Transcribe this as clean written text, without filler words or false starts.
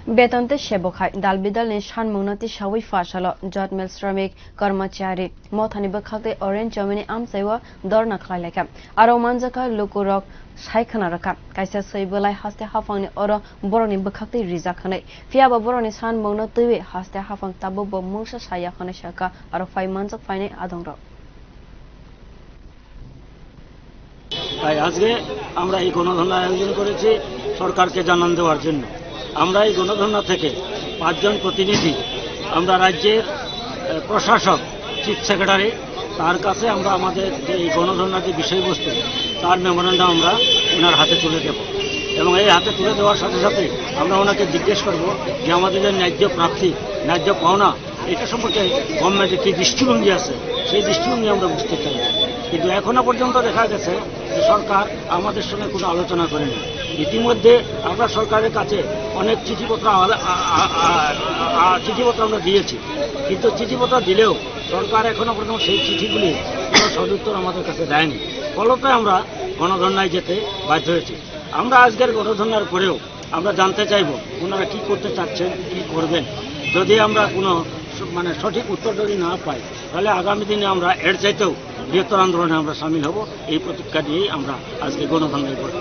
बेतनते sebok dalbi dalni sanmung tisai salo Jotmil Shramik Karmachari mothani bwkhaktwi orient chowmoni amchaio dharna khwlaijak aro manjaknai luku rok saikha rakha kaisa swibwlai haste haphangni oro borogni bwkhaktwi rijaknai phiya borogni sanmung twiwi haste haphang tabokbo mungsa sakha aro phai manjaknai adongrok তাই আজকে আমরা এই গণধর্ণা আয়োজন করেছি সরকারকে জানান দেওয়ার জন্য। আমরা এই গণধর্ণা থেকে 5 জন প্রতিনিধি আমরা রাজ্যের প্রশাসক চিফ সেক্রেটারি তার কাছে আমরা আমাদের যে এই গণধর্ণার যে বিষয়বস্তু তার মেমোরেন্ডাম আমরা ওনার হাতে তুলে দেব এবং এই হাতে তুলে দেওয়ার সাথে সাথে আমরা ওনাকে জিজ্ঞেস করব যে আমাদের যে ন্যায্য প্রাপ্তি ন্যায্য পাওনা এটা সম্পর্কে গভর্নমেন্টের কী দৃষ্টিভঙ্গি আছে সেই দৃষ্টিভঙ্গি আমরা বুঝতে চাই। কিন্তু এখনো পর্যন্ত দেখা গেছে যে সরকার আমাদের সঙ্গে কোনো আলোচনা করেনি। ইতিমধ্যে আমরা সরকারের কাছে অনেক চিঠিপত্র আমরা দিয়েছি, কিন্তু চিঠিপত্র দিলেও সরকার এখনো পর্যন্ত সেই চিঠিগুলি কোনো সদুত্তর আমাদের কাছে দেয়নি। ফলতে আমরা গণধর্ণায় যেতে বাধ্য হয়েছি। আমরা আজকের গণধর্ণার পরেও আমরা জানতে চাইব ওনারা কী করতে চাচ্ছেন, কী করবেন। যদি আমরা কোনো সঠিক উত্তর যদি না পাই তাহলে আগামী দিনে আমরা এর চাইতেও বৃহত্তর আন্দোলনে আমরা সামিল হব। এই প্রতিজ্ঞা দিয়েই আমরা আজকে গণধর্ণায় করব।